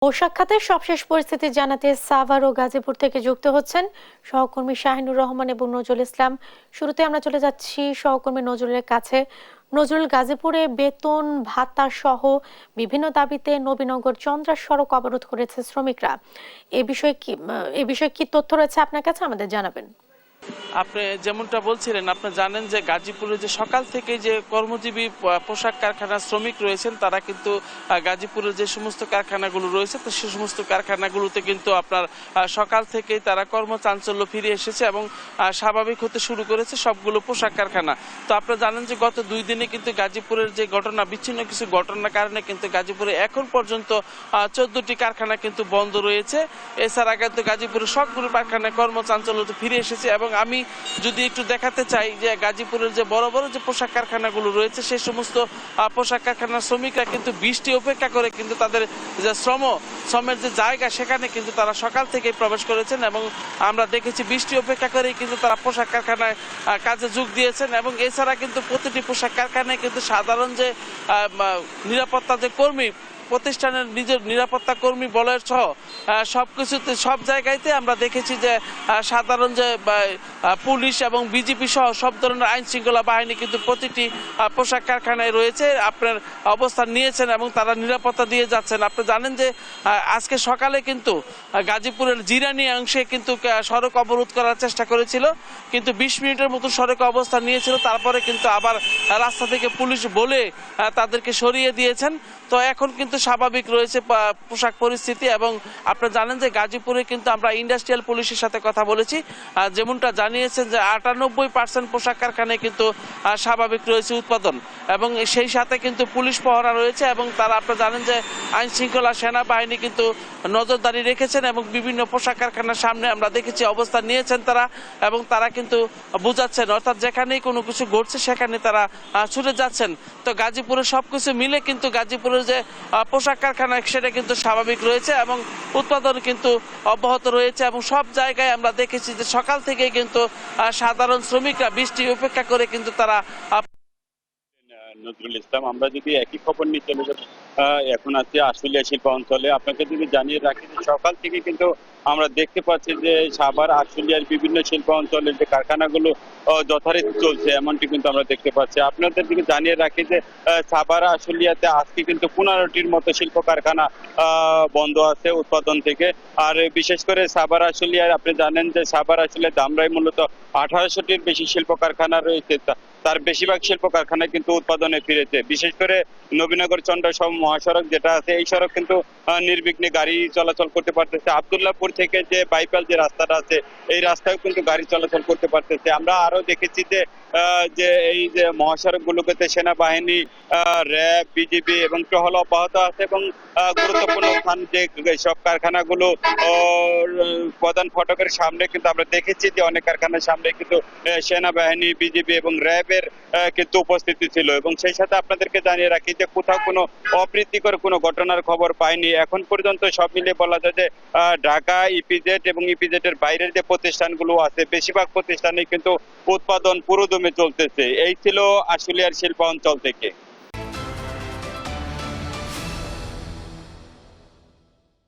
পোশাক খাতের সবশেষ পরিস্থিতি জানাতে সাভার ও গাজীপুর থেকে যুক্ত হচ্ছেন সহকর্মী শাহিনুর রহমান এবং নজরুল ইসলাম। শুরুতে আমরা চলে যাচ্ছি সহকর্মী নজরুলের কাছে। নজরুল, গাজীপুরে বেতন ভাতা সহ বিভিন্ন দাবিতে নবীনগর চন্দ্রা সড়ক অবরোধ করেছে শ্রমিকরা। এ বিষয়ে কি তথ্য রয়েছে আপনার কাছে, আমাদের জানাবেন। আপনি যেমনটা বলছিলেন, আপনি জানেন যে গাজীপুরে যে সকাল থেকে যে কর্মজীবী পোশাক কারখানার শ্রমিক রয়েছেন তারা কিন্তু গাজীপুরের যে সমস্ত কারখানাগুলো রয়েছে তো সে সমস্ত কারখানাগুলোতে কিন্তু আপনার সকাল থেকেই তারা কর্মচাঞ্চল্য ফিরে এসেছে এবং স্বাভাবিক হতে শুরু করেছে সবগুলো পোশাক কারখানা। তো আপনারা জানেন যে গত 2 দিনে কিন্তু গাজীপুরের যে ঘটনা, বিচ্ছিন্ন কিছু ঘটনার কারণে কিন্তু গাজীপুরে এখন পর্যন্ত 14টি কারখানা কিন্তু বন্ধ রয়েছে। এছাড়া কিন্তু গাজীপুরের সবগুলো কারখানায় কর্মচাঞ্চল্য ফিরে এসেছে এবং আমি যদি একটু দেখাতে চাই যে গাজীপুরের যে বড় বড় যে পোশাক কারখানাগুলো রয়েছে সেই সমস্ত পোশাক কারখানার শ্রমিকরা কিন্তু বৃষ্টি উপেক্ষা করে কিন্তু তাদের যে শ্রমের যে জায়গা সেখানে কিন্তু তারা সকাল থেকেই প্রবেশ করেছেন এবং আমরা দেখেছি বৃষ্টি উপেক্ষা করেই কিন্তু তারা পোশাক কারখানায় কাজে যোগ দিয়েছেন। এবং এছাড়া কিন্তু প্রতিটি পোশাক কারখানায় কিন্তু সাধারণ যে নিরাপত্তা যে কর্মী, প্রতিষ্ঠানের নিজের নিরাপত্তা কর্মী বলয়ের সহ সবকিছুতে সব জায়গাতে আমরা দেখেছি যে সাধারণ যে পুলিশ এবং বিজেপি সহ সব ধরনের আইন শৃঙ্খলা বাহিনী কিন্তু প্রতিটি পোশাক কারখানায় রয়েছে, আপনার অবস্থান নিয়েছেন এবং তারা নিরাপত্তা দিয়ে যাচ্ছেন। আপনি জানেন যে আজকে সকালে কিন্তু গাজীপুরের জিরানি অংশে কিন্তু সড়ক অবরোধ করার চেষ্টা করেছিল, কিন্তু 20 মিনিটের মতো সড়কে অবস্থান নিয়েছিল, তারপরে কিন্তু আবার রাস্তা থেকে পুলিশ বলে তাদেরকে সরিয়ে দিয়েছেন। তো এখন কিন্তু স্বাভাবিক রয়েছে পোশাক পরিস্থিতি। এবং আপনারা জানেন যে গাজীপুরে কিন্তু আমরা ইন্ডাস্ট্রিয়াল পুলিশের সাথে কথা বলেছি, যেমনটা জানিয়েছেন যে 98% পোশাক কারখানায় কিন্তু স্বাভাবিক রয়েছে উৎপাদন এবং সেই সাথে কিন্তু পুলিশ পহরা রয়েছে এবং তারা আপনারা জানেন যে আইন শৃঙ্খলা সেনাবাহিনী কিন্তু নজরদারি রেখেছেন এবং বিভিন্ন পোশাক কারখানার সামনে আমরা দেখেছি অবস্থান নিয়েছেন তারা এবং তারা কিন্তু বুঝাচ্ছেন, অর্থাৎ যেখানেই কোনো কিছু ঘটছে সেখানে তারা ছুটে যাচ্ছেন। তো গাজীপুরের সবকিছু মিলে কিন্তু গাজীপুরের যে পোশাক কারখানা সেটা কিন্তু স্বাভাবিক রয়েছে এবং উৎপাদন কিন্তু অব্যাহত রয়েছে এবং সব জায়গায় আমরা দেখেছি যে সকাল থেকে কিন্তু সাধারণ শ্রমিকরা বৃষ্টি উপেক্ষা করে কিন্তু তারা। নজরুল ইসলাম, আমরা যদি একই খবর নিয়ে চলে যাব, এখন আছি আশুলিয়া শিল্প অঞ্চলে। আপনাকে যদি জানিয়ে রাখি যে সকাল থেকে কিন্তু আমরা দেখতে পাচ্ছি যে সাভার আশুলিয়ার বিভিন্ন শিল্প অঞ্চলের যে কারখানাগুলো যথারীতি চলছে এমনটি কিন্তু আমরা দেখতে পাচ্ছি। আপনাদের দিকে জানিয়ে রাখি যে সাভার আশুলিয়াতে আজকে কিন্তু 15টির মতো শিল্প কারখানা বন্ধ আছে উৎপাদন থেকে। আর বিশেষ করে সাভার আশুলিয়ার আপনি জানেন যে সাভার আশুলিয়া ধামরাই মূলত 1800টির বেশি শিল্প কারখানা রয়েছে, তার বেশিরভাগ শিল্প কারখানায় কিন্তু উৎপাদনে ফিরেছে। বিশেষ করে নবীনগর চন্দ্রা মহাসড়ক যেটা আছে এই সড়ক কিন্তু নির্বিঘ্নে গাড়ি চলাচল করতে পারতেছে। আব্দুল্লাহপুর থেকে যে বাইপাল যে রাস্তাটা আছে এই রাস্তায় কিন্তু গাড়ি চলাচল করতে পারতেছে। আমরা আরো দেখেছি যে এই যে মহাসড়ক গুলোতে সেনাবাহিনী, র্যাব, বিজিবি এবং টহল অব্যাহত আছে এবং গুরুত্বপূর্ণ স্থান যে সব কারখানাগুলো প্রধান ফটকের সামনে কিন্তু আমরা দেখেছি যে অনেক কারখানার সামনে কিন্তু সেনাবাহিনী, বিজিবি এবং র্যাবের কিন্তু উপস্থিতি ছিল। এবং সেই সাথে আপনাদেরকে জানিয়ে রাখি যে কোথাও কোনো অপ্রীতিকর কোনো ঘটনার খবর পাইনি এখন পর্যন্ত। সব মিলিয়ে বলা যায় যে ঢাকা, ইপিজেড এবং ইপিজেড এর বাইরের যে প্রতিষ্ঠানগুলো আছে বেশিরভাগ প্রতিষ্ঠানে কিন্তু উৎপাদন পুরোদমে চলতেছে। এই ছিল আশুলিয়ার শিল্প অঞ্চল থেকে।